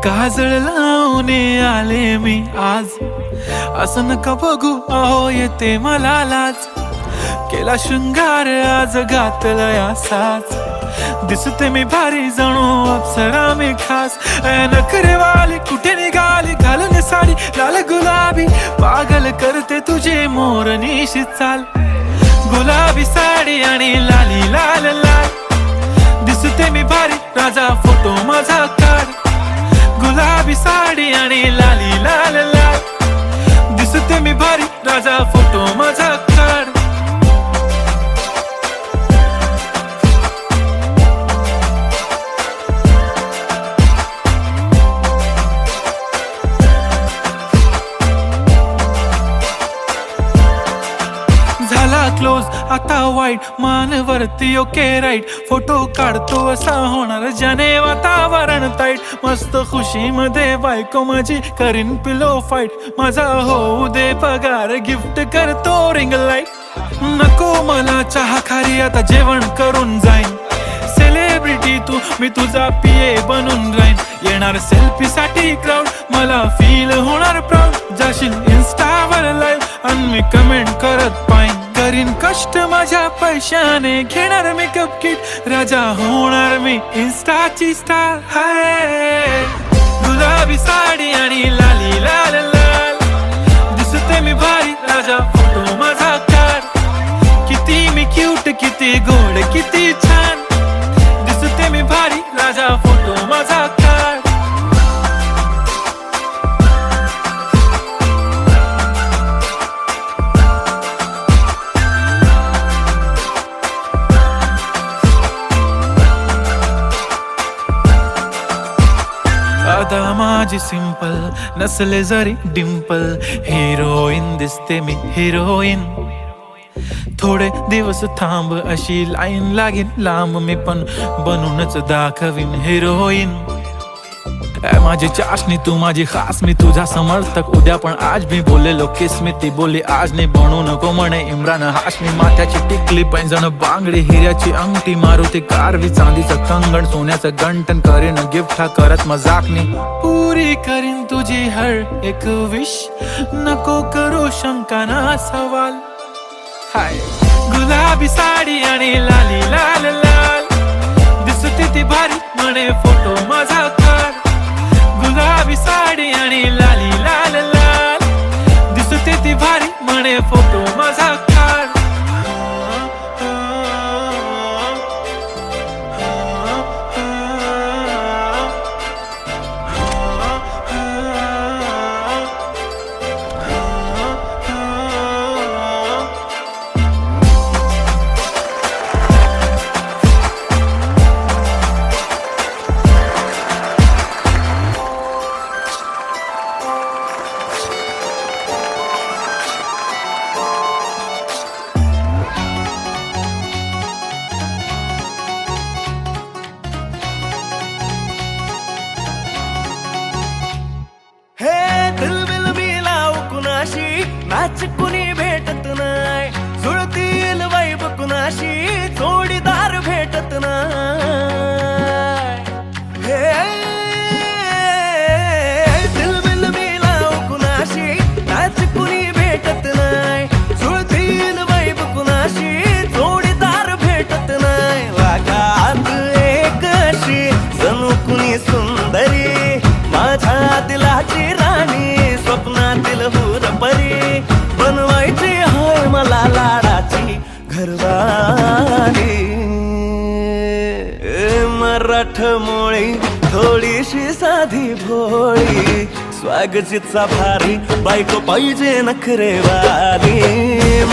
काजळ लावून आले मी आज, असं नका बघू अहो येते मला लाज. केला शृंगार आज घातला साज, दिसते मी भारी जणू अप्सरा मी खास. नखरेवाली कुठे निघाली घालून साडी लाल गुलाबी, पागल करते तुझे मोरनीशी चाल. गुलाबी साडी आणि लाली लाल लाल, दिसते मी भारी राजा फोटो माझा काढ. गुलाबी साडी आणि लाली लाल लाल, दिसते मी भारी राजा फोटो माझा काढ. झाला क्लोज आता वाईट, मानवरती ओके राईट. फोटो काढतो असा होणार ज्याने वातावरण ताईट. मस्त खुशी मध्ये बायको माझी करीन पिलो फाईट. माझा होऊ दे पगार गिफ्ट करतो रिंग लाईट. नको मला चहा खारी आता जेवण करून जाईन. सेलिब्रिटी तू मी तुझा पिये बनून राहीन. येणार सेल्फी साठी क्राऊड मला फील होणार प्राऊड. जाशील इन्स्टावर लाईव्ह आणि मी कमेंट करत पाईन. करीन कष्ट माझ्या पैशाने घेणार मेकअप किट. राजा होणार मी इन्स्टाची स्टार. हाय गुलाबी साडी आणि लाली लाल लाल, दिसते मी भारी राजा फोटो माझा काढ. किती मी क्यूट किती गोड किती छान, दिसते मी भारी राजा फोटो माझा काढ. आता माझी सिंपल नसले जरी डिंपल, हिरोईन दिसते मी हिरोईन. थोडे दिवस थांब अशी लाईन लागेल लांब, मी पण बनूनच दाखवीन हिरोईन. माझी चाशनी तू माझी खास, मी तुझा समर्थक उद्या पण आज. मी बोलेलो किस मी ती बोली आज नाही. बनू नको म्हणे इम्रान हाशमी. माथ्याची टिकली पैंजण बांगडी, हिऱ्याची अंगठी, मारुती कारवी, चांदीचं कंगण, सोन्याचं गंटन. करीन गिफ्ट हा करत मजाकनी. पुरी करीन तुझी हर एक विश, नको करू शंका ना सवाल. हाय गुलाबी साडी आणि लाली लाल लाल, दिसते ती भारी म्हणे फोटो माझा काढ. गुलाबी साडी आणि लाली लाल लाल, दिसते ती भारी म्हणे फोटो माझा काढ. मॅच कुणी भेटत नाय, जुळतील वाईब कुणाशी जोडीदार भेटत नाय. हे दिलबिल मिलाव कुणाशी मॅच कुणी भेटत नाय, जुळतील वाईब कुणाशी जोडीदार भेटत नाय. वागात एक अशी जणू कुणी सुंदरी, माझ्या दिलाची राणी, स्वप्नातील हुरपरी. बनवायची हाय मला लाडाची घरवाली. मराठमोळी थोडीशी साधी भोळी, स्वागतीचा भारी बायको पाहिजे नखरेवाली.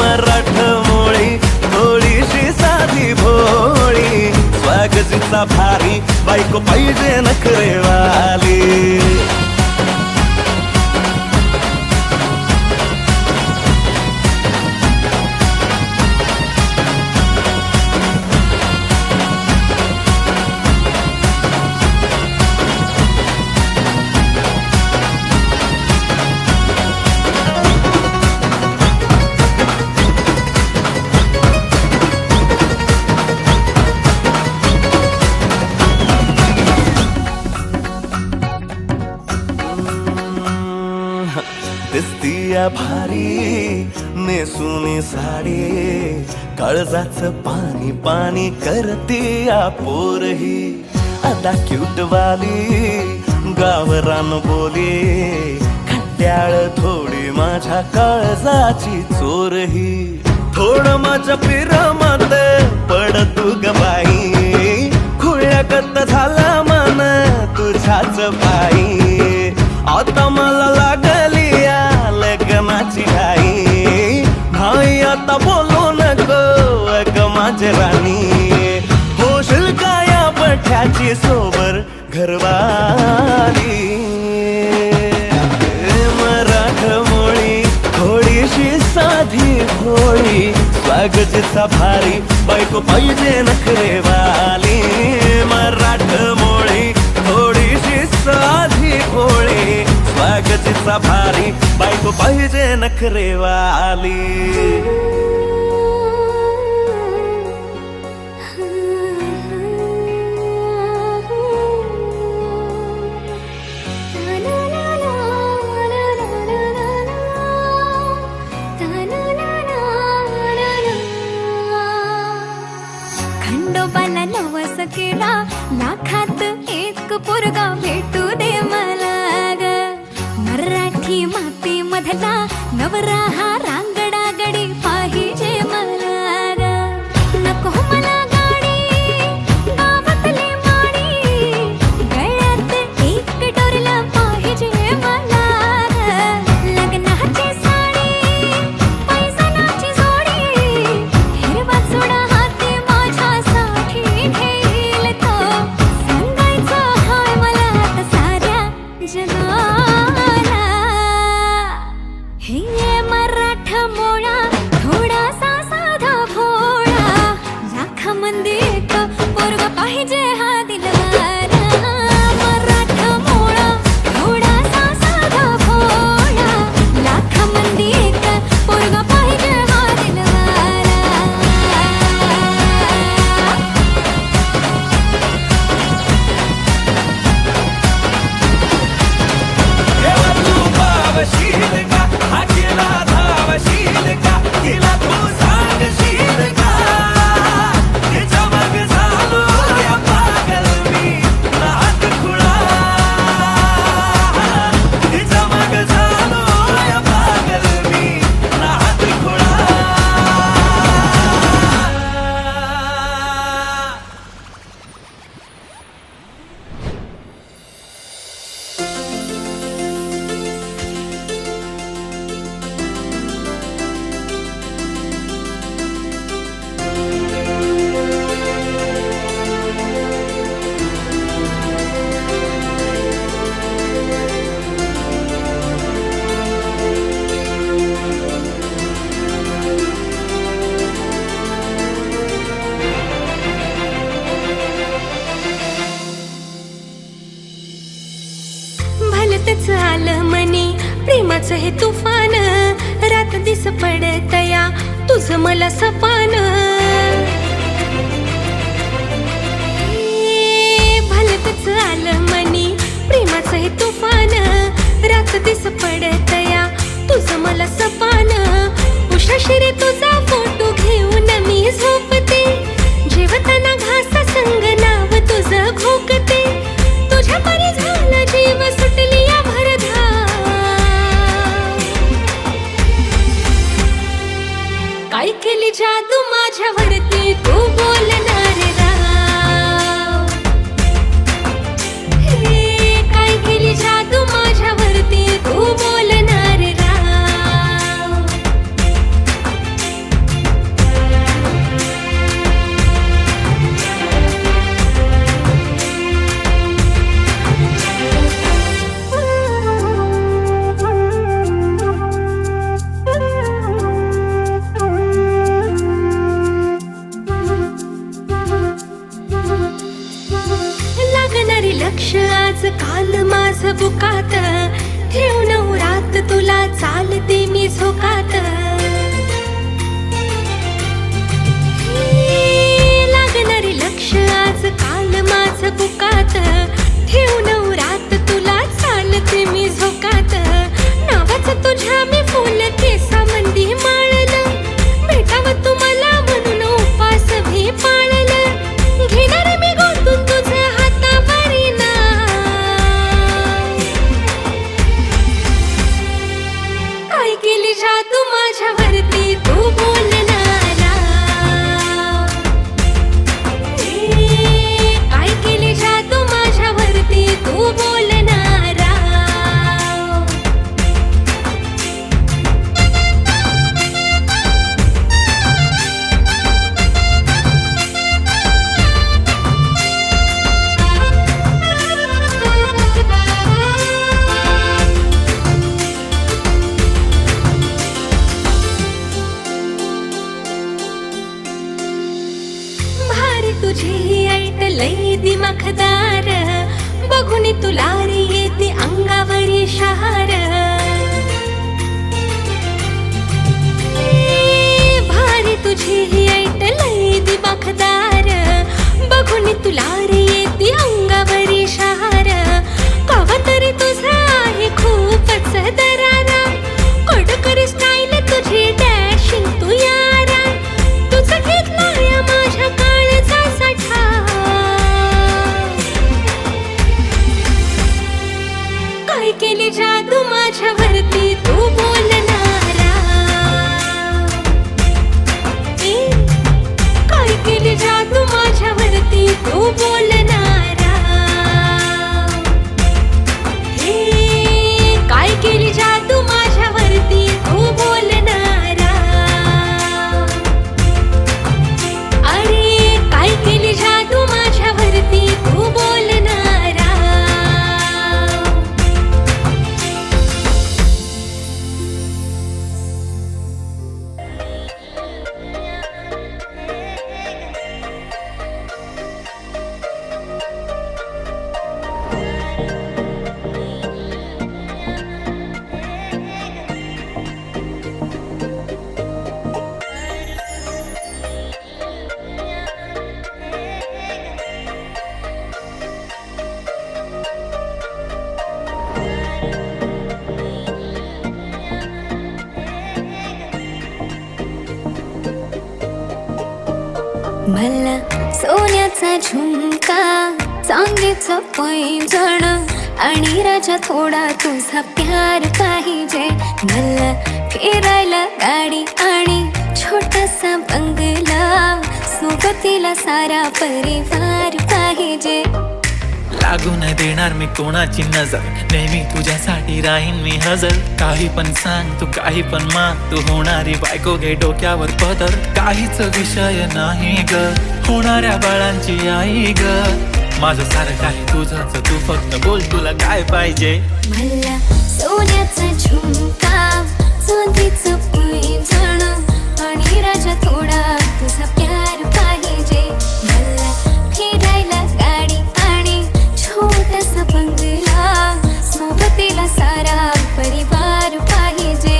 मराठमोळी थोडीशी साधी भोळी, स्वागतीचा भारी बायको पाहिजे नखरेवाली. या भारी नेसुनी साडी काळजाच पाणी पाणी करते या पोरही आता क्यूट वाली गावरान बोली खट्याळ थोडी माझ्या काळजाची चोरही थोडं माझ्या प्रेमात पड तू ग बाई खुळ्यागत झाला मन तुझ्याच पायी आता मला लागली या लग्नाची घाई नाही आता बोलू नको अग माझी राणी होशील का या बठ्याची सोबर घरवाली मराठमोळी थोडीशी साधी भोळी स्वागतीचा भारी बायको पाहिजे नखरेवाली मराठमोळी थोडीशी साधी भोळी स्वागतीचा भारी बायको पाहिजे नखरेवाली खंडोबाला नवस केला लाखात एक पोरगा भेटू दे मला ग मराठी माती मधला नवरा हा रांगडा गडी पाहिजे मला ग नको मला गाडी गावातली माडी गळ्यात एक डोरला पाहिजे मला ग लग्नाची साडी पैसनाची जोडी हिरवा चुडा हाती माझ्यासाठी घेईल तो सांगायचा हाय मला आता साऱ्या जगाला हे मराठमोळा थोडासा साधा भोळा लाखामध्ये एक पोरगा पाहिजे हा दिलवाला मराठमोळा थोडासा साधा भोळा लाखामध्ये एक पोरगा पाहिजे हा दिलवाला तेव्हा तू पावशील का हा केला धावशील का तिला तू सांगशील का तिच्या मग झालो या पागल मी नाहक खुळा तिच्या मग झालो या पागल मी नाहक खुळा भलतच आलं मनी प्रेमाचं हे तुफान रात दिस पडतया तुझं मला सपान भलतच आलं मनी प्रेमाचं हे तुफान रात दिस पडतया तुझं मला सपान उशाशिरी तुझा फोटो घेऊन मी झोपते जेवताना घासा संग नाव तुझं घोकते तुझ्या परी झाला जीव सुटली या भरधा काय केली जादू माझ्यावरती तू बोलणार राव हे काय केली जादू माझ्यावरती तू बोलणार राव लक्ष आज काल माझ बुकात ठेवून रात तुला चालते मी झोकात लागणारे लक्ष आज काल माझ बुकात ठेवून रात तुला चालते मी झोकात नावाचं तुझ्या मी बघून तुला रे येते अंगावरी शहार भारी तुझी ही ऐट लई दिमाखदार बघून तुला रे येते अंगावरी शहार कवा तरी तुझा आहे खूपच दरारा कडकरी स्टाईल तुझी डॅशिंग तू यारा तुझं घेतलाय माझ्या काळचा साठा काय केली जादू माझ्यावरती तू बोलणारा काय केली जादू माझ्यावरती तू बोलणारा काय केली जादू माझ्यावरती तू बोलणारा अरे काय केली जादू माझ्यावरती तू बोलणारा मला सोन्याचा झुमका चांदीचं पैंजण आणि राजा थोडा तुझा प्यार पाहिजे मला फिरायला गाडी आणि छोटासा बंगला सोबतीला सारा परिवार पाहिजे लागू न देणार मी कोणाची नजर नेहमी तुझ्यासाठी राहीन मी हजर काही पण सांग तू काही पण माग तू होणारी बायको घे डोक्यावर पदर काहीच विषय नाही ग होणाऱ्या बाळांची आई ग माझं सारं काय तुझंच तू फक्त बोल तुला काय पाहिजे मला सोन्याचा झुमका चांदीचं पैंजण आणि राजा थोडा तुझा प्यार पाहिजे मला फिरायला गाडी आणि छोटासा बंगला सोबतीला सारा परिवार पाहिजे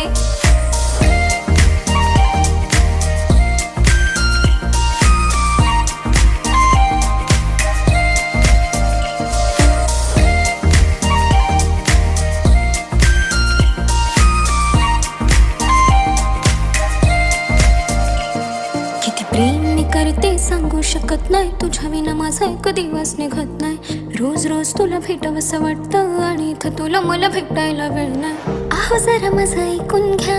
प्रेम मी करते सांगू शकत नाही तुझ्या विना माझा एक दिवस निघत नाही रोज रोज तुला भेटावंसं वाटतं आणि इथं तुला मला भेटायला वेळ नाही आहो जरा माझं ऐकून घ्या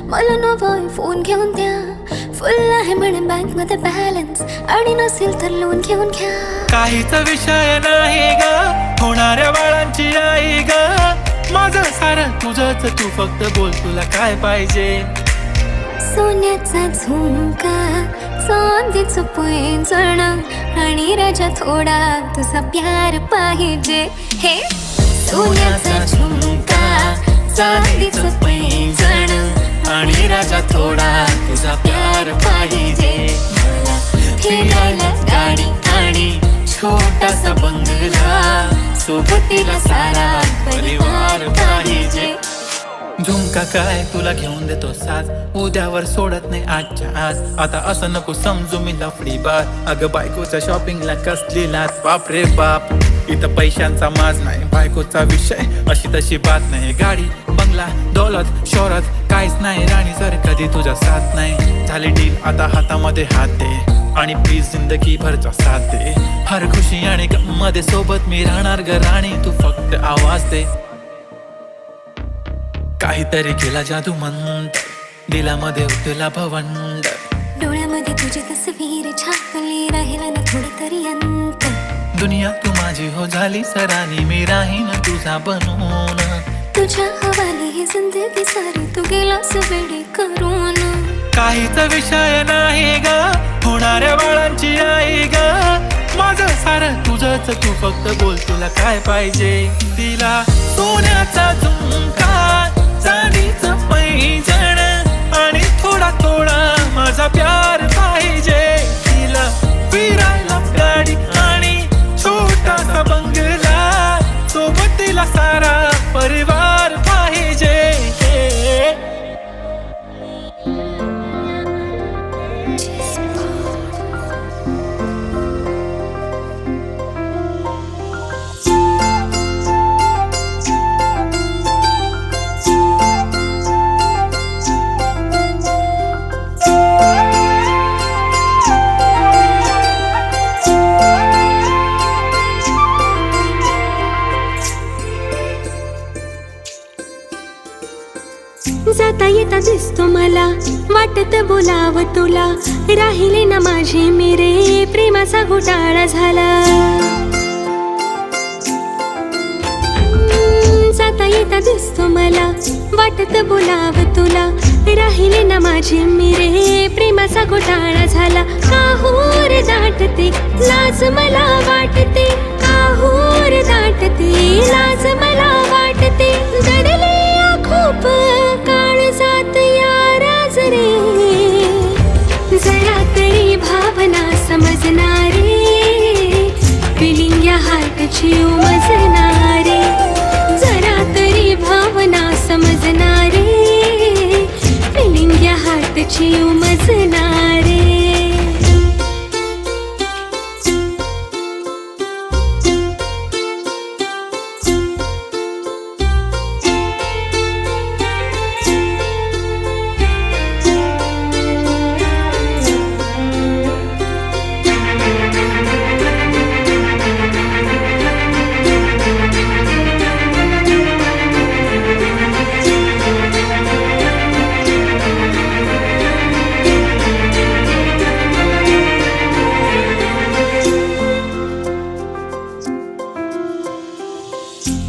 मला नवा फोन घेऊन द्या फुल आहे म्हणे बँक मध्ये बॅलन्स आणि नसेल तर लोन घेऊन घ्या काहीच विषय नाही ग होणाऱ्या बाळांची आई ग माझं सारं तुझंच तू फक्त बोल तुला काय पाहिजे सोन्याचा झुमका चांदीचं पैंजण आणि राजा थोडा तुझा प्यार पाहिजे हे सोन्याचा झुमका चांदीचं पैंजण आणि राजा थोडा तुझा प्यार पाहिजे मला फिरायला गाडी आणि छोटासा बंगला सोबतीला सारा परिवार पाहिजे झुमका काय तुला घेऊन देतो साथ उद्यावर सोडत नाही आजच्या आज आता असं नको समजू मी लफडी बात अगं बायकोच्या शॉपिंगला कसली लाच बाप रे बाप इथं पैशांचा माज नाही बायकोचा विषय अशी तशी बात नाही गाडी बंगला दौलत शोहरत काहीच नाही राणी जर कधी तुझा साथ नाही झाली डील आता हातामध्ये हात दे आणि प्लीज जिंदगी भरचा साथ दे हर खुशी आणि गम मध्ये सोबत मी राहणार ग राणी तू फक्त आवाज दे काहीतरी केला जादू मंत दिलामध्ये उठला भवंड डोळ्यामध्ये तुझी तस्वीर छापली राहिला ना थोडी तरी अंत दुनिया तू माझी हो झाली सरानी मी राहीन तुझा बनून तुझ्या हवाली ही जिंदगी सारी तू गेलास वेडी करून काहीच विषय नाही ग होणाऱ्या बाळांची आई ग माझं सारं तुझंच तू फक्त बोल तुला काय पाहिजे तिला सोन्याचा झुमका चांदीचं पैंजण आणि थोडा थोडा माझा प्यार पाहिजे तिला फिरायला गाडी आणि छोटासा बंगला जाता येता दिसतो मला, वाटत बोलाव तुला, राहिले ना माझे मेरे, प्रेमाचा घोटाळा झाला. जाता येता दिसतो मला, वाटत बोलाव तुला, राहिले ना माझे मेरे, प्रेमाचा घोटाळा झाला. काहूर दाटते लाज मला वाटते, काहूर दाटते लाज मला वाटते, दडले खूप काळ जात या राज रे, जरा तरी भावना समजणारे, फिलिंग या हार्टची उमजणारे, जरा तरी भावना समजणारे, फिलिंग या हार्टची उमजणारे.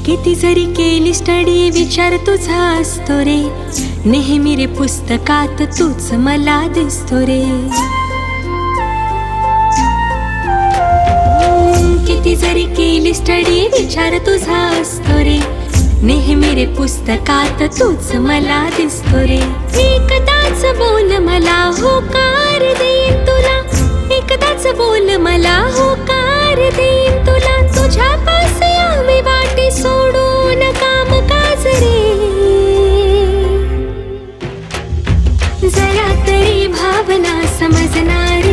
किती जरी केली स्टडी विचार तुझा असतो रे, नेहमी रे पुस्तकात तूच मला दिसतो रे. किती जरी केली स्टडी विचार तुझा असतो रे, नेहमी रे पुस्तकात तूच मला दिसतो रे. एकदाच बोल मला होकार देईन तुला, एकदाच बोल मला होकार देईन तुला, तुझ्या पास यावे वाटे सोडून काम काज रे, जरा तरी भावना समजणारे,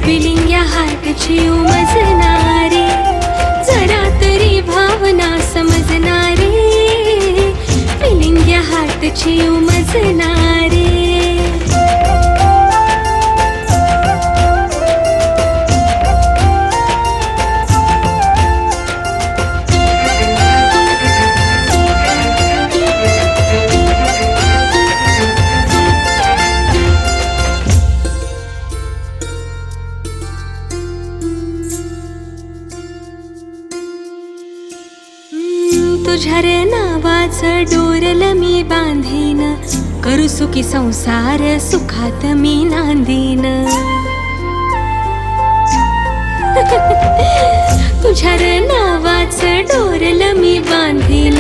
फिलिंग या हार्टची उमजणारे, जरा तरी भावना समजणारे, फिलिंग या हार्टची उमजणारे. तुझ्या रे नावाचं डोरल मी बांधीन, करू सुखी संसार सुखात मी नांदीन. तुझ्या रे नावाचं डोरल मी बांधीन,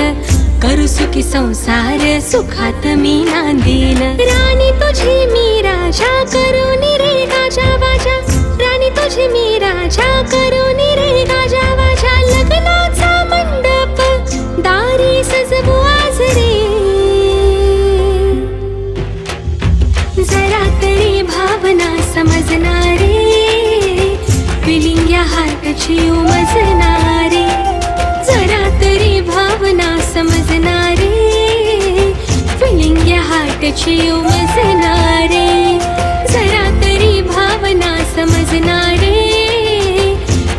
करू सुखी संसार सुखात मी नांदीन. राणी तुझी मी राजा करून रे गाजा वाजा, राणी तुझी मी राजा करून रे गाजा वाजा, लग्नाचा मंडप दारी सजवू आज रे, जरा तरी भावना समजणारे, फिलिंग या हार्टची उमजणारे, जरा तरी भावना समजणारे, फिलिंग या हार्टची उमजणारे, जरा तरी भावना समजणारे,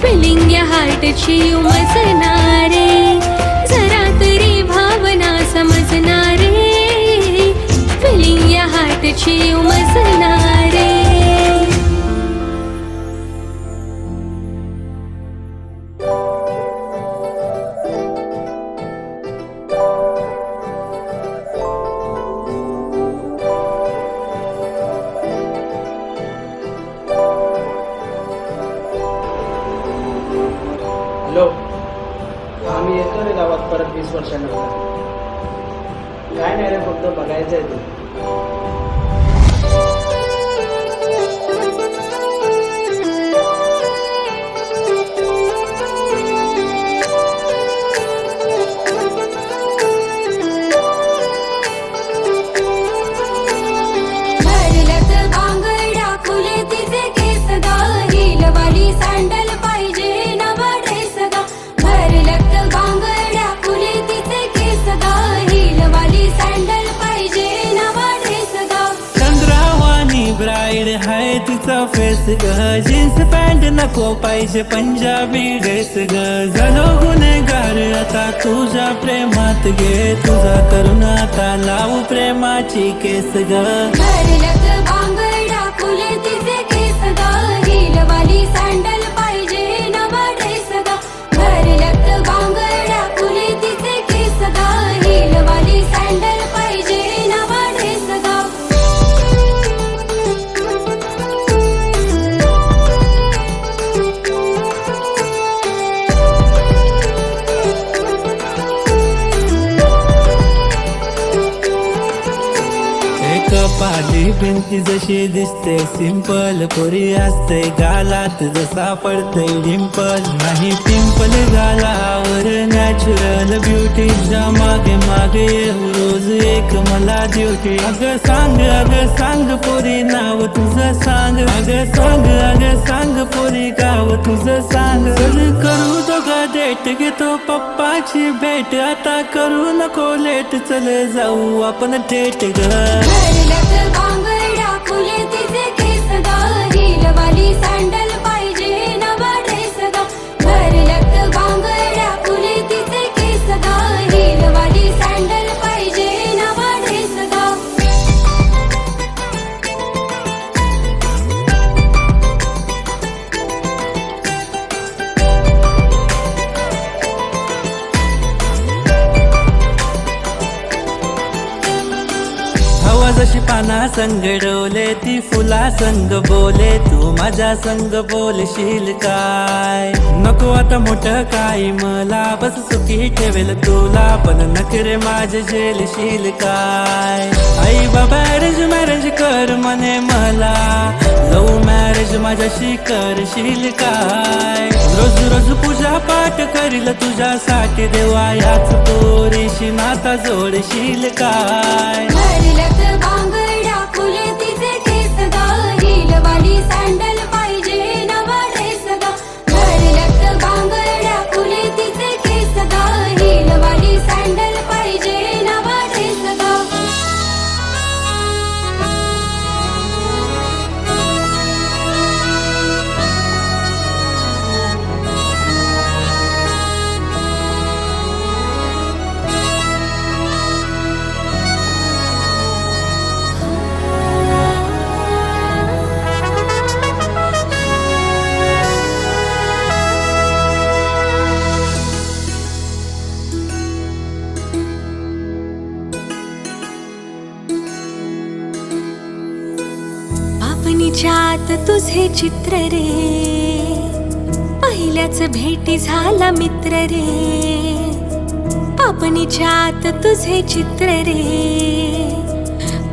फिलिंग या हार्टची उमजणारे, जरा तरी भावना समजणारे, फिलिंग या हार्टची उमजणारे. हॅलो, आम्ही येतो रे गावात परत 20 वर्षानंतर. काय नाही रे, फक्त बघायचं आहे ते. सँडल पाहिजे नवा ड्रेस गा, भरलक बांगड्या फुले तिचे केस गा, हिलवाली सँडल पाहिजे नवा ड्रेस गा. चंद्रावानी ब्राईड हाय तिचा फेस ग, जीन्स पॅन्ट नको पाहिजे पंजाबी ड्रेस ग, झालो गुन्हेगार आता तुझ्या प्रेमात गे, तुझा करून आता लावू प्रेमाची केस ग. भरल्यात बांगड्या फुले तिचे केस ग, हिलवाली सँडल पाहिजे नवा ड्रेस ग. भरल्यात बांगड्या फुले तिचे केस ग, हिलवाली सँडल पाहिजे नवा ड्रेस ग. कपाली भिंती जशी दिसते सिंपल, पोरी असते गालात जसा पडते डिंपल. नाही पिंपल गालावर नॅचरल ब्युटीच्या मागे मागे येऊ रोज एक मला ड्युटी. अगं सांग पोरी नाव तुझं सांग, अगं सांग पोरी गाव तुझं सांग. करू दोघा डेट, घेतो पप्पाची भेट, आता करू नको लेट, चल जाऊ आपण थेट ग. भरल्यात बांगड्या फुले तिचे केस ग, हिलवाली सँडल पाहिजे नवा ड्रेस ग. भरल्यात बांगड्या फुले तिचे केस ग, हिलवाली सँडल पाहिजे नवा ड्रेस ग. हवा जशी पाना संग डोले, ती फुला संग बोले, तू माझ्या संग बोलशील काय. नको आता मोठं काय मला, बस सुखी ठेवेल तुला, पण नखरे माझे झेलशील काय. आई बाबा अरेंज मॅरेज कर म्हणे मला, लव्ह मॅरेज माझ्याशी करशील काय. रोज रोज पूजा पाठ करील तुझ्यासाठी देवा, याच पोरीशी नाता जोडशील काय. भरल्यात बांगड्या फुले तिचे केस ग, हिलवाली सँडल पाहिजे नवा ड्रेस ग. भरल्यात बांगड्या फुले तिचे केस ग, हिलवाली सँडल पाहिजे नवा ड्रेस ग. पापणीच्यात तुझे चित्र रे, पहिल्याच भेटी झाला मित्र रे. पापणीच्यात तुझे चित्र रे,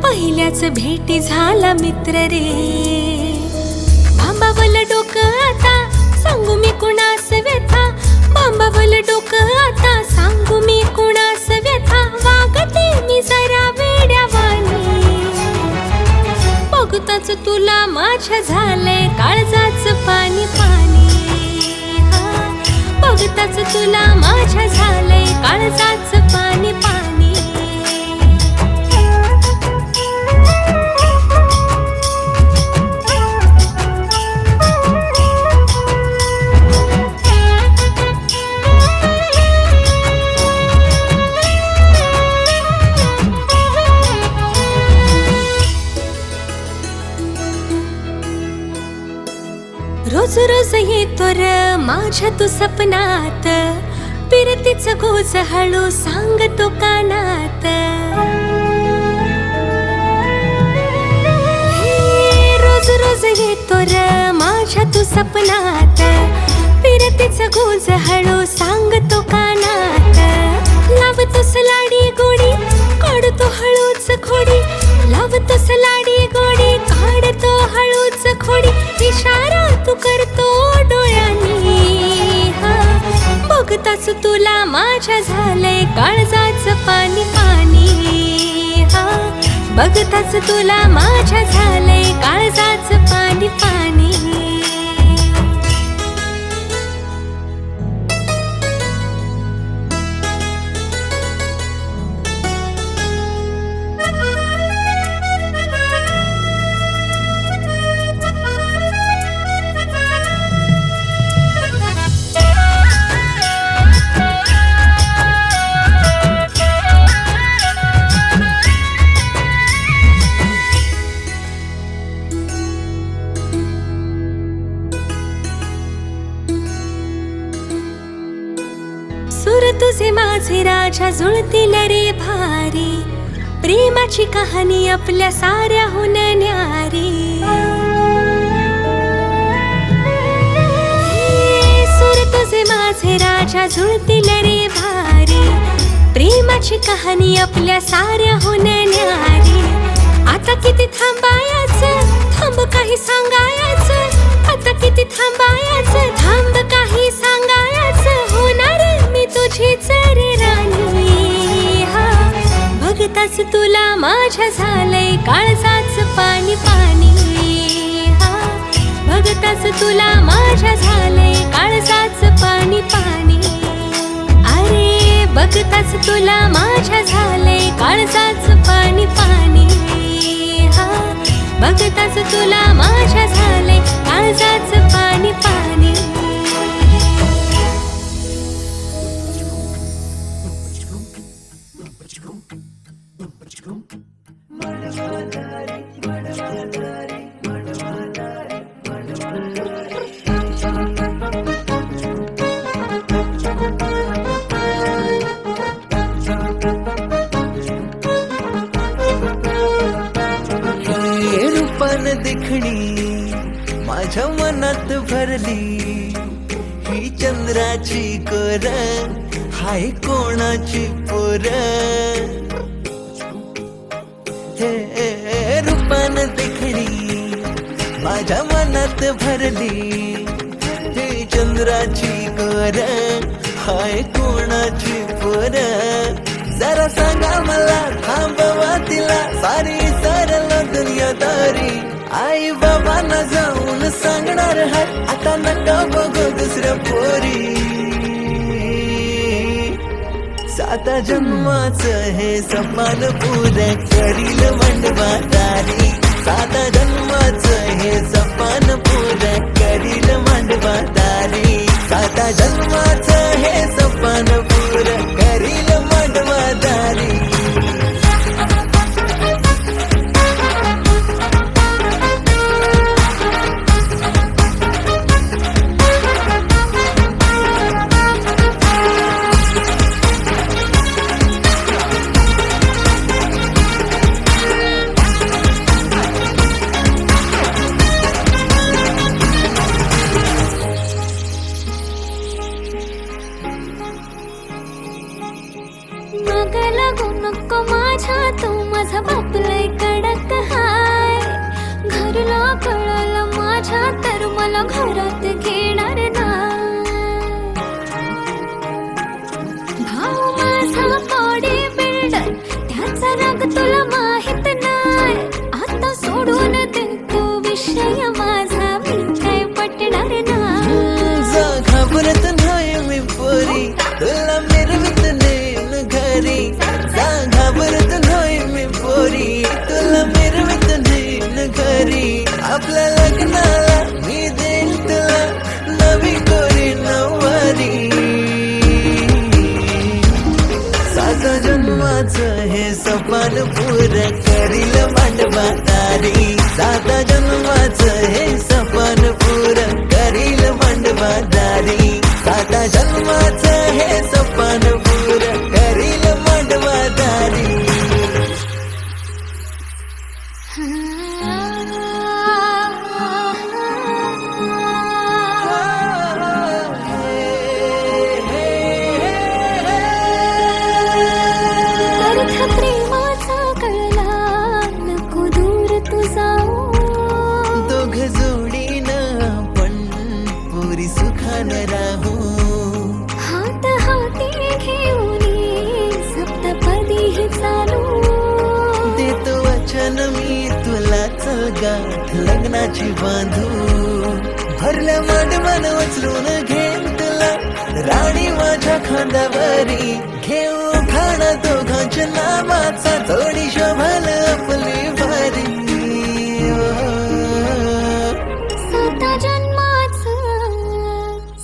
पहिल्याच भेटी झाला मित्र रे. बांबावलं डोकं आता सांगू मी कुणास व्यथा, बांबावलं डोकं आता सांगू मी कुणास व्यथा. वागते मी जरा वेड्यावानी, बघताच तुला माझ्या झालंय काळजाचं पाणी पाणी. हा, बघताच तुला माझ्या झालंय काळजाचं पाणी पाणी. रोज रोज येतो र माझ्या तू सपनात, पिरतीच गोज हळू सांगतो कानात. रोज रोज येतो र माझ्या तू सपनात, पिरतीच गोज हळू सांगतो कानात. लावतोस लाडी गोडी काढतो हळूच खोडी, लावतोस लाडी गोडी काढतो हळूच खोडी. इशारा तू करतो डोळ्यांनी, हा, बघताच तुला माझ्या झालंय काळजाचं पाणी पाणी. हा, बघताच तुला माझ्या झालंय काळजाचं पाणी पाणी. सूर तुझे माझे राजा जुळतील रे भारी, प्रेमाची कहाणी आपल्या साऱ्याहून न्यारी. सूर तुझे माझे राजा जुळतील रे भारी, प्रेमाची कहाणी आपल्या साऱ्याहून न्यारी. आता किती थांबायचं, थांब काही सांगायचं. आता किती थांबायचं, थांब काही सांगायचं. होणार मी तुझीच रे राणी. हा बघताच तुला माझ्या झालंय काळजाच पाणी पाणी. हा बघताच तुला माझ्या झालंय काळजाच पाणी पाणी. अरे बघताच तुला माझ्या झालंय काळजाच पाणी पाणी. हा बघताच तुला माझ्या झालंय काळजाच पाणी पाणी. रूपान देखणी माझ्या मनात भरली. ही चंद्राची कोर हाय कोणाची पोर. हे रूपान देखणी माझ्या मनात भरली. ही चंद्राची कोर हाय कोणाची पोर. जरा सांगा मला थांबवा तिला सारी सरल दुनियादारी. आई बाबांना जाऊन सांगणार हाय आता नका बघू दुसऱ्या पोरी. साता जन्माचं हे सपान पुरं करील मांडवादारी. साता जन्माचं हे सपान पुरं करील मांडवादारी. साता जन्माचं हे सपान पुरं करील मांडवादारी. मग लागू नको माझ्या तू माझा बाप लय कडक हाय. घरला कळलं माझ्या तर मला घरात घेणार नाही. भाऊ माझा बॉडी बिल्डर त्याचा राग तुला माहित नाही. आता सोडून दे तू विषय माझा मी काय पटणार नाही. जा घाबरत नाही मी पोरी तुला मिरवित नेन घरी. जा घाबरत नाही मी पोरी तुला मिरवित नेन घरी. आपल्या लग्नाला मी देईन तुला नवी कोरी नववारी. साता जन्माचं हे सपान पुरं करील मांडवादारी. साता जन्माचं हे सपान पुरं करील मांडवादारी. साता जन्माचं हे सपान पुरं करील मांडवादारी. अर्थ प्रेमाचा कळला नको दूर तू जाऊ. दोघ जोडीनं आपण पुरी सुखानं राहू. हात हाती घेऊन सप्तपदी चालू. देतो वचन मी तुला चल गाठ लग्नाची बांधू. भरल्या मांडवान उचलून घेईन तुला राणी माझ्या खांद्यावरी. घेऊ खाणा दोघांच्या नावाचा थोडी शोभल आपली भारी.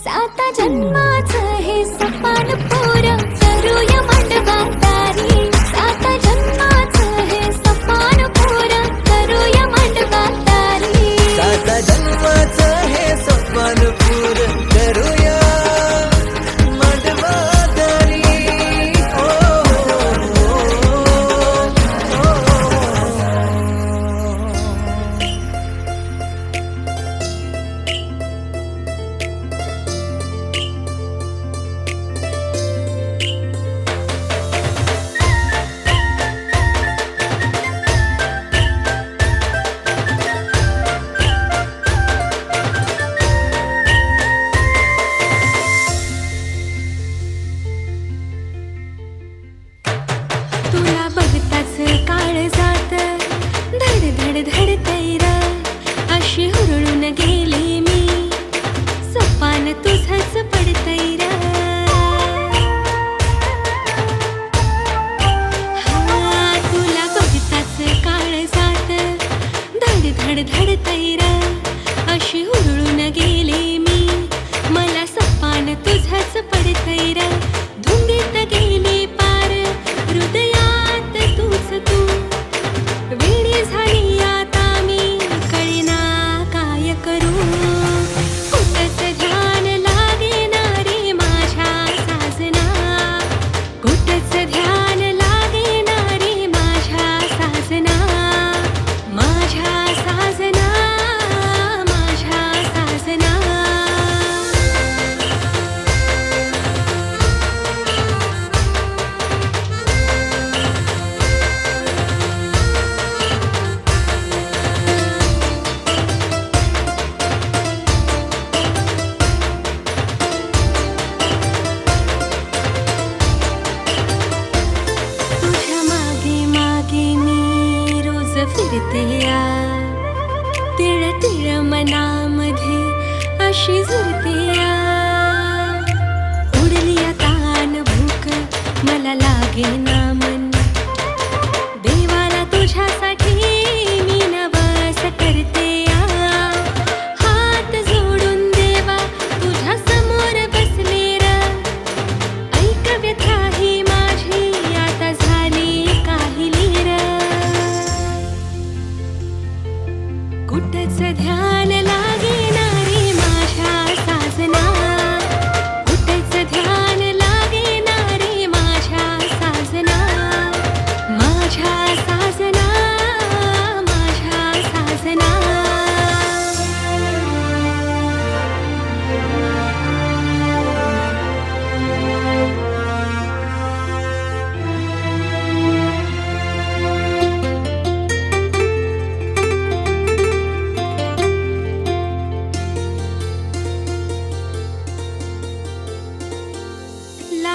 साता जन्माचं हे सपान पुरं करूया मांडवादारी. साता जन्माचं हे सपान पुरं करूया मांडवादारी. साता जन्माचं हे सपान पुरं करूया मांडवादारी.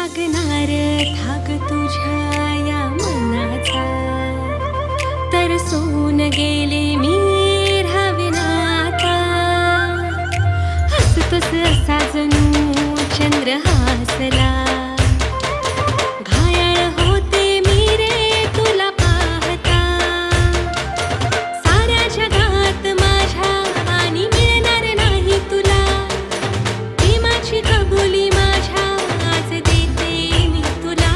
लागणार धाग तुझ्या या मनाचा, तरसून गेले मी राविनाता. हसतोस असा जणू चंद्र हासला, घायाळ होते मी रे तुला पाहता. साऱ्या जगात माझ्या आणि मिळणार नाही तुला, प्रेमाची कबुली माझ्या आज देते मी तुला.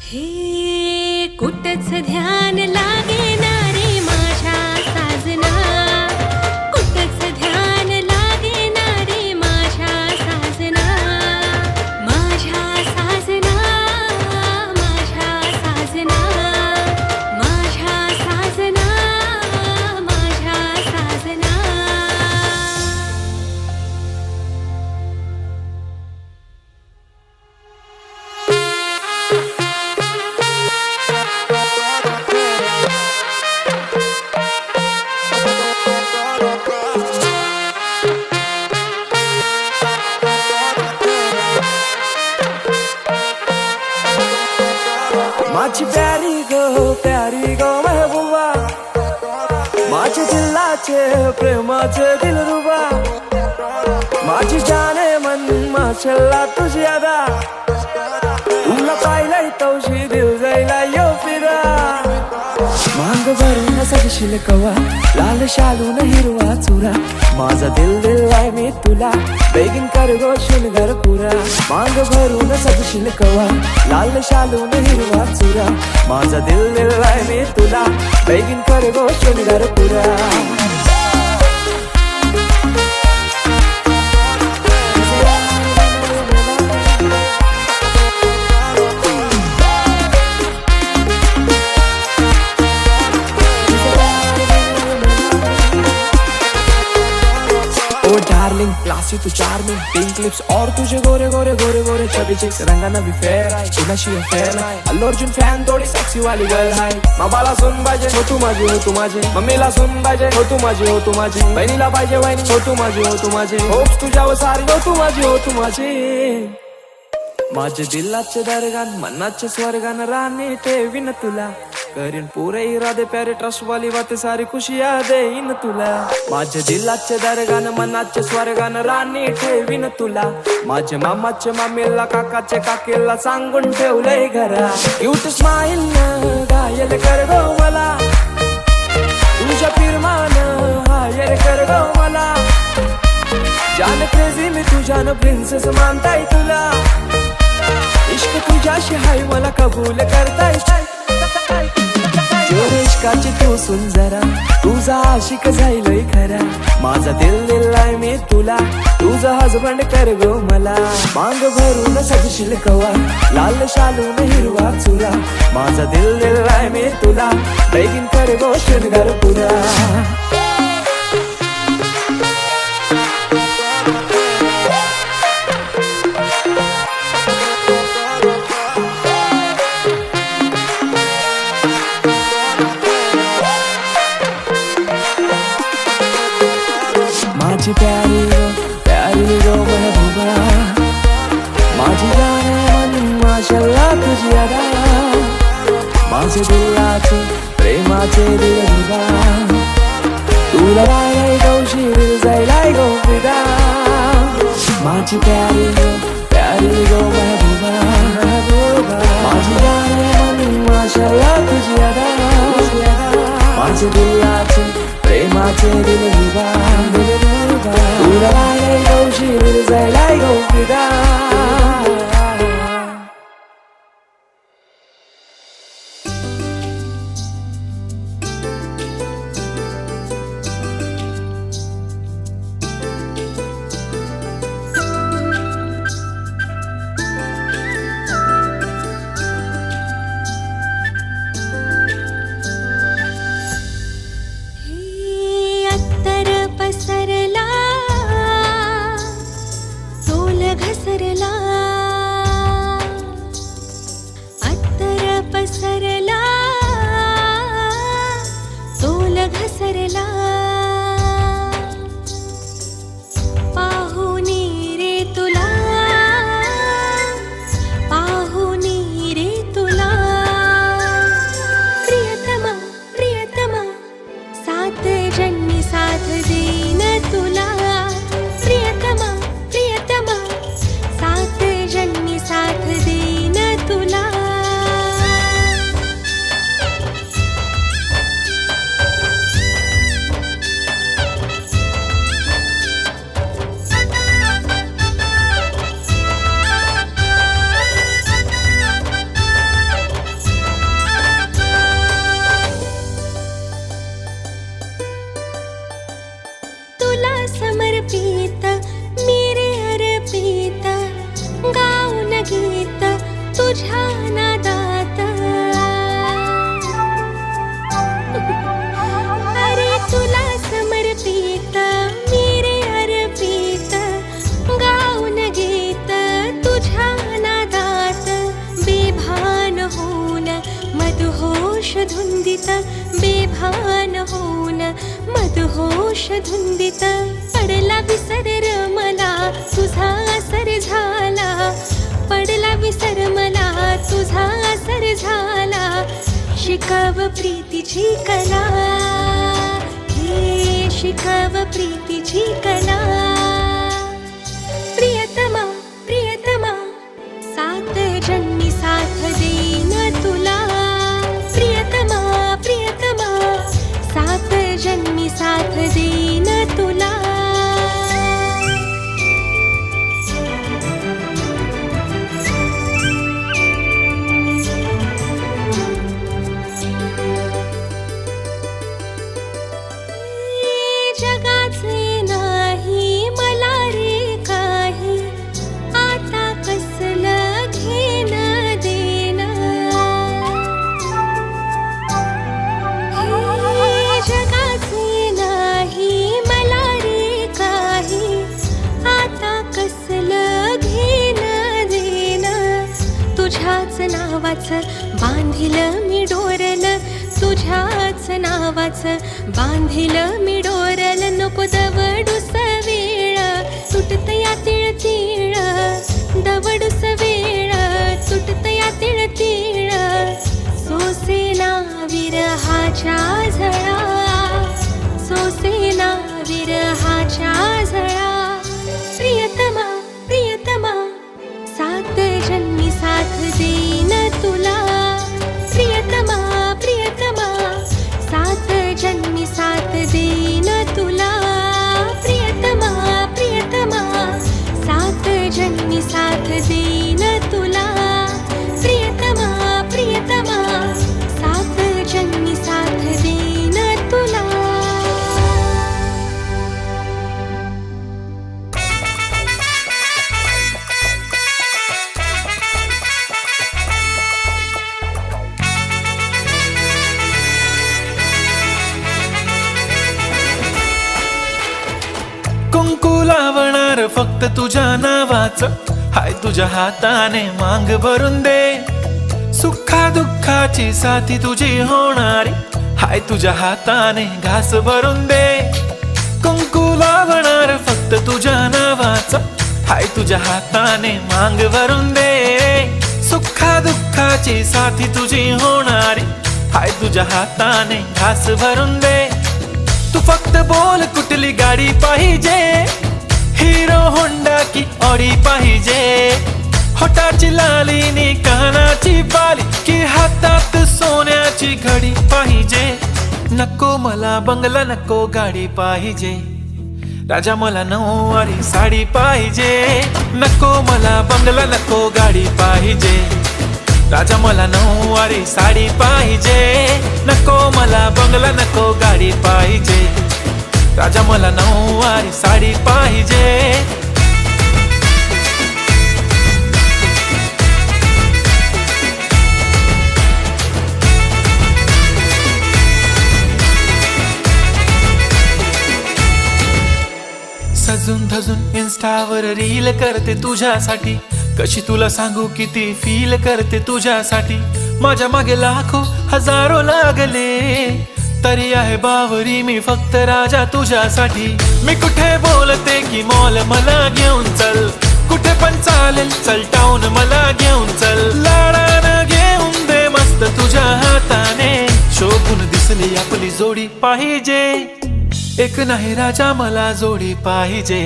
हे कुठच ध्यान लागेना रे माझ्या साजना, कुठच ध्यान लागेना रे माझ्या साजना. माझ्या साजना, माझ्या साजना, माझ्या साजना, माझ्या साजना. माझी प्यारी गो महबूबा, माझे दिलाचे प्रेमाचे दिलरुबा. माझी जाने मन माशल्ला तुझी अदा, तुला पाहिलंय तवशी दिल जायला यो फिरा. मांग भरून सजशील कवा, लाल शालून हिरवा चुरा. माझा दिल दिलाय मी तुला, बेगीन कर गो शृंगार पुरा. मांग भरून सजशील कवा, लाल शालून हिरवा चुरा. माझा दिल दिलाय मी तुला, बेगीन कर गो शृंगार पुरा. डार्लिंग क्लासी तू चार्मिंग, पिंक लिप्स और तुझे गोरे गोरे गोरे गोरे चबी चिक्स. रंगाना भी फेयर आहे, कुणाशी फेयर नाही. अल्लू अर्जुन फॅन थोडी सेक्सी वाली गर्ल आहे. बाबाला सुन पाहिजे हो तू माझी, हो तू माझी. मम्मीला सुन पाहिजे हो तू माझी, हो तू माझी. बहिणीला पाहिजे वहिनी हो तू माझी, हो तू माझी. होप्स तुझ्यावर सारी हो तू माझी, हो तू माझी. माझे दिलाचे दरगान मनाचे स्वर्गान राणी ठेवीन तुला. करीन पुरे इरादे प्यारे ट्रस्ट वाली बातें सारी खुशियां देईन तुला. माझे दिलाचे दरगान मनाचे स्वर्गान राणी ठेवीन तुला. माझे मामाचे मामीला काकाचे काकीला सांगून ठेवलंय घरा. क्यूट स्माइल न घायल कर गो मला, तुझ्या फिरमान हायर कर गो मला. जान क्रेझी मी तुझ्यान प्रिन्सेस मानताय तुला. इश्क तुझ्याशी हाय मला कबूल करताय. इश्काची तू सुंदरा, तुझा आशिक जाईलय खरा. माझा दिल दिलाय मी तुला, तुझा हजबंड कर गो मला. मांग भरून सजशील कवा, लाल शालून हिरवा चुरा. माझा दिल दिलाय मी तुला, बेगीन कर गो शृंगार पुरा. माझी प्यारी गो महबूबा, माझी जाने मन माशल्ला तुझी अदा. माझे दिलाचे प्रेमाचे दिलरुबा, तुला पाहिलंय गौशी दिल जायलाय गो फिदा. माझी प्यारी गो महबूबा, माझी जाने मन माशल्ला तुझी अदा. माझे दिलाचे प्रेमाचे दिलरुबा, तुला पाहिलंय गौशी दिल जायलाय गो फिदा. धुंदित बेभान होऊन मदहोश धुंदित पडला विसर मला तुझा असर झाला पडला विसर मला तुझा असर झाला शिकाव प्रीतीची कला हे शिकाव प्रीतीची कला प्रियतमा प्रियतमा सात जन्मी साथ देईन तुला प्रियतमा प्रियतमा सात जन्मी साथ देईन तुला जगाचे नाही मला रे काही आता कसलं घेणं देणं हे जगाचे नाही मला रे काही आता कसलं घेणं देणं तुझ्याच नावाचं बांधिलं मी डोरलं तुझ्याच नावाचं बांधिलं मी डोरल नको दवडूस वेळ तुटत या तिळ तिळ दवडूस वेळ तुटत या तिळ तिळ सोसेना विरहाच्या झळा सोसेना विरहाच्या झळा प्रियतमा प्रियतमा सात जन्मी साथ देईन तुला प्रियतमा प्रियतमा सात जन्मी साथ देईन तुला प्रियतमा प्रियतमा सात जन्मी साथ देईन तुला प्रियतमा प्रियतमा सात जन्मी साथ देईन तुला कुंकू लावणार फक्त तुझ्या नावाचं हाय तुझ्या हाताने मांग भरून दे सुखा दुःखाची साथी तुझी होणारी हाय तुझ्या हाताने घास भरून दे कुंकू लावणार फक्त तुझ्या नावाचं हाय तुझ्या हाताने मांग भरून दे सुखा दुःखाची साथी तुझी होणारी हाय तुझ्या हाताने घास भरून दे तू फक्त बोल कुठली गाडी पाहिजे हिरो होंडा की ऑडी पाहिजे होटाची लाली नी कानाची बाली की हातात सोन्याची घडी पाहिजे नको मला बंगला नको गाडी पाहिजे राजा मला नऊवारी साडी पाहिजे नको मला बंगला नको गाडी पाहिजे राजा मला नऊवारी साडी पाहिजे नको मला बंगला नको गाडी पाहिजे राजा मला नऊवारी साडी पाहिजे सजून धजून इन्स्टावर रील करते तुझ्यासाठी कशी तुला सांगू किती फील करते तुझ्यासाठी माझ्या मागे लाखो हजारो लागले तरी आहे बावरी मी फक्त राजा तुझ्यासाठी मी कुठे बोलते की मॉल मला घेऊन चल कुठे पण चालेल चल टाऊन मला घेऊन चल लाडानं घेऊन दे मस्त तुझ्या हाताने शोभून दिसली आपली जोडी पाहिजे एक नाही राजा मला जोडी पाहिजे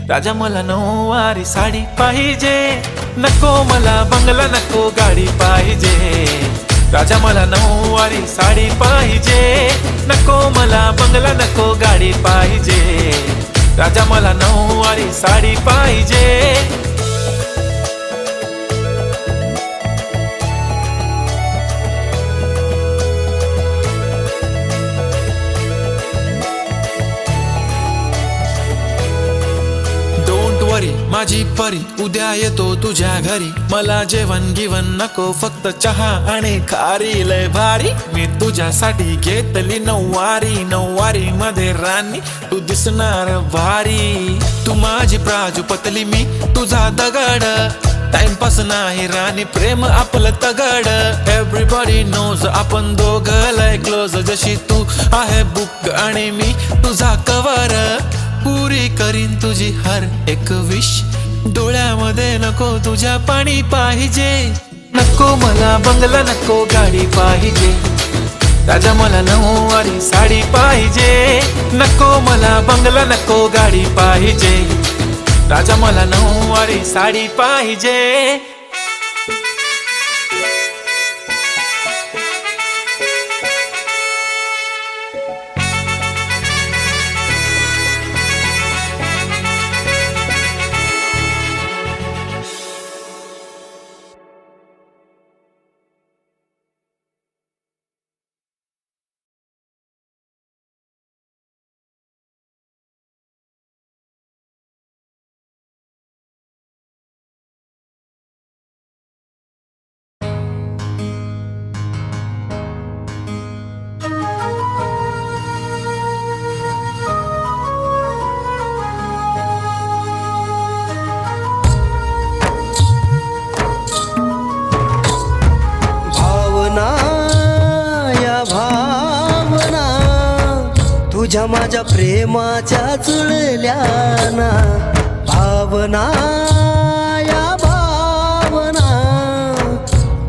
राजा मला नऊवारी साडी पाहिजे नको मला बंगला नको गाडी पाहिजे राजा मला नऊवारी साडी पाहिजे नको मला बंगला नको गाडी पाहिजे राजा मला नऊवारी साडी पाहिजे माझी परी उद्या येतो तुझ्या घरी मला जेवण गिवण नको फक्त चहा आणि खारी लय भारी मी तुझ्यासाठी घेतली नऊवारी नऊवारी मध्ये राणी तू दिसणार भारी तू माझी प्राजू पतली मी तुझा दगड टाइमपास नाही राणी प्रेम आपलं तगड एव्हरीबॉडी नोज आपण दोघं लय क्लोज जशी तू आहे बुक आणि मी तुझा कवर पुरी करीन तुझी हर एक विश डोळ्यामध्ये नको तुझ्या पाणी पाहिजे नको मला बंगला नको गाडी पाहिजे राजा मला नऊवारी साडी पाहिजे नको मला बंगला नको गाडी पाहिजे राजा मला नऊवारी साडी पाहिजे तुझ्या माझ्या प्रेमाच्या जुळल्याना भावना या भावना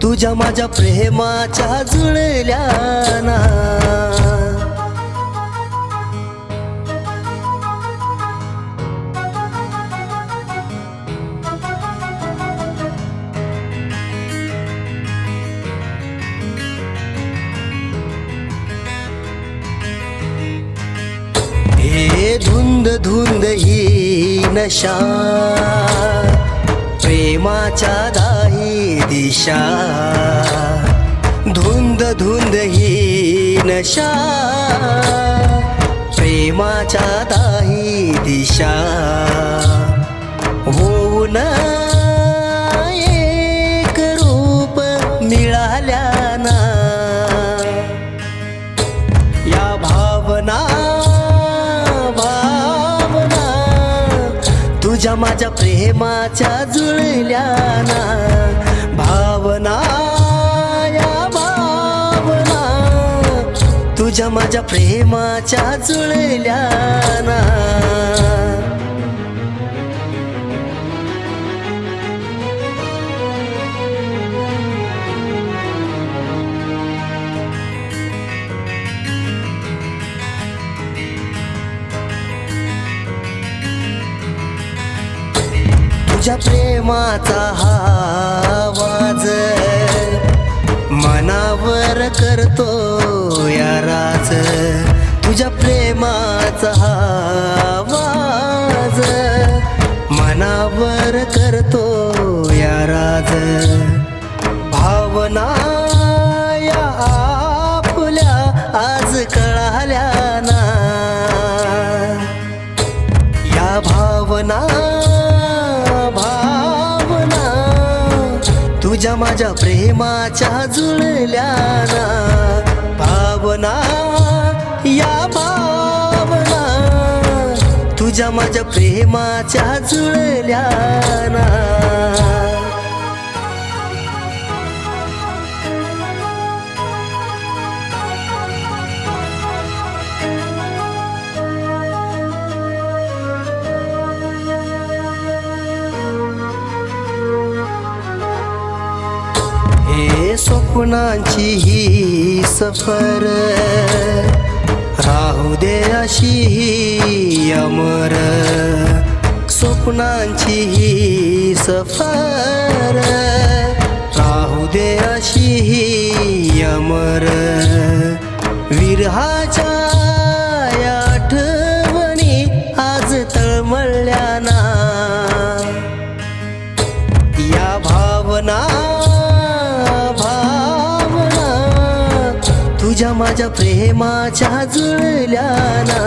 तुझ्या माझ्या प्रेमाच्या जुळल्याना धुंद धुंद ही नशा प्रेमाच्या दाही दिशा धुंद धुंद ही नशा प्रेमाच्या दाही दिशा होऊन एक रूप मिळाल्याना या भावना तुझ्या माझ्या प्रेमाच्या जुळल्याना भावना या भावना तुझ्या माझ्या प्रेमाच्या जुळल्याना तुझ्या प्रेमाचा हा आवाज मनावर करतो या राज तुझ्या प्रेमाचा हा आवाज मनावर करतो या राज भावना या आपल्या आज कळाल्याना या भावना तुझ्या माझ्या प्रेमाच्या जुळल्याना भावना या भावना तुझ्या माझ्या प्रेमाच्या जुळल्याना स्वप्नांची ही सफर राहू दे अशी ही अमर स्वप्नांची ही सफर राहू दे अशी ही अमर विरहाच्या या आठवणी आज तळमळल्याना या भावना तुझ्या माझ्या प्रेमाच्या जुळल्याना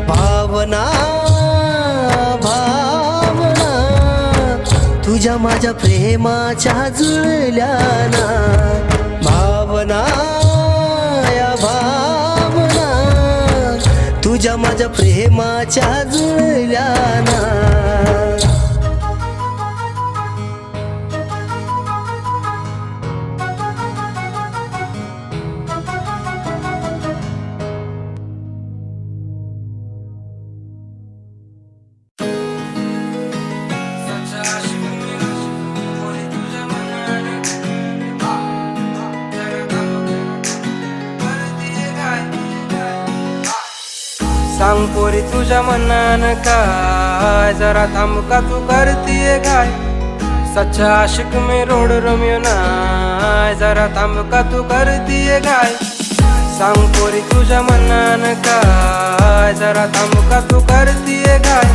भावना भावना तुझ्या माझ्या प्रेमाच्या जुळल्याना भावना या भावना तुझ्या माझ्या प्रेमाच्या जुळल्याना सांग पोरी तुझ्या मनानं काय, जरा थांब का तू करतीये काय, सच्चा आशिक मी रोड रोमियो नाय, जरा थांब का तू करतीये काय, सांग पोरी तुझ्या मनानं काय, जरा थांब का तू करतीये काय,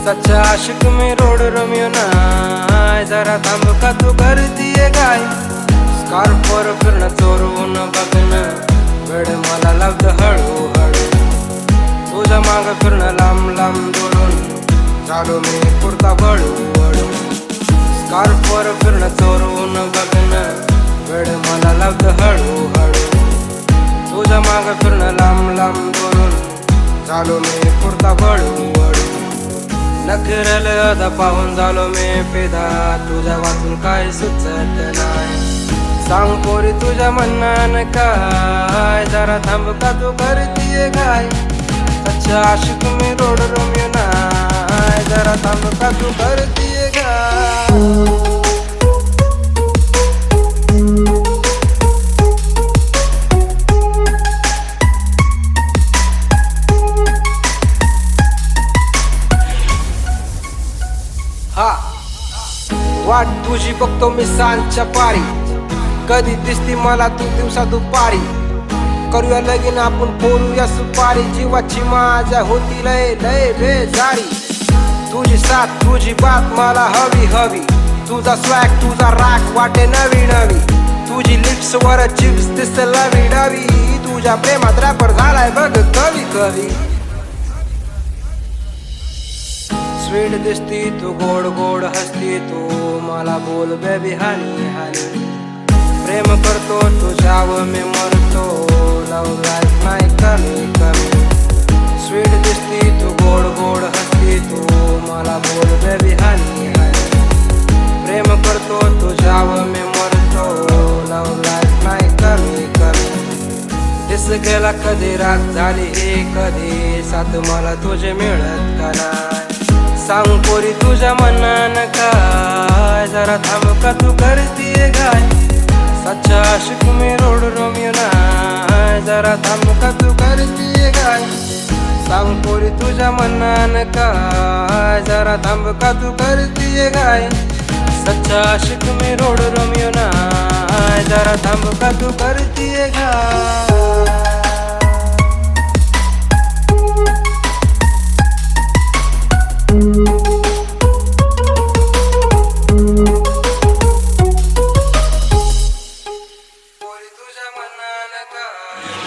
सच्चा आशिक मी रोड रोमियो नाय, जरा थांब का तू करतीये काय, स्कार्फवर फिरणं चोरून बघणं वेळ मला लागतं हळूहळू, तुझ्या माग फिरणं लांब लांब दुरून झालो मी पुरता वळू, स्कार्फवर फिरणं चोरून बघणं वेळ मला लागतं हळूहळू, तुझ्या माग फिरणं लांब लांब दुरून झालो मी पुरता वळू, नखरल अदा पाहून झालो मी पेदा, तुझ्या वाचून काय सुचत नाही, सांग पोरी तुझ्या मनानं काय, जरा थांब का तू करतीये काय, सच्चा आशिक मी रोड रोमियो नाय, जरा थांब का तू करतीये काय. हा वाट तुझी बघतो मी सांजच्या पारी, कधी दिसती मला तू दिवसा दुपारी, करूया लगीन आपण फोडूया सुपारी, जीवाची माझ्या होती लय लय बेजारी, तुझी साथ तुझी बात मला हवी हवी, तुझा स्वॅग तुझा राग वाटे नवी नवी, तुझी लिप्स वर चिप्स दिसते लवी डवी, तुझ्या प्रेमात रॅपर झालाय बघ कवी कवी, स्वीट दिसती तू गोड गोड हसती तू, मला बोल बेबी हनी हनी, प्रेम करतो तुझ्यावर मी मरतो, लव लाईफ नाही कमी कमी, स्वीट दिसती तू गोड गोड हसती तू, मला बोल बेबी हनी हनी, प्रेम करतो तुझ्यावर मी मरतो, लव लाईफ नाही कमी कमी, दिस गेला कधी रात झाली हे कधी, साथ मला तुझे मिळत का नाही, सांग पोरी तुझ्या मनानं काय, जरा थांब का तू करतीये काय, सच्चा आशिक मी रोड रोमियो नाय, जरा थांब का तू करतीये काय, सांग पोरी तुझ्या मनानं काय, जरा थांब का तू करतीये काय, सच्चा आशिक मी रोड रोमियो नाय, जरा थांब का तू करतीये काय. पोरी तुझ्या मनानं काय,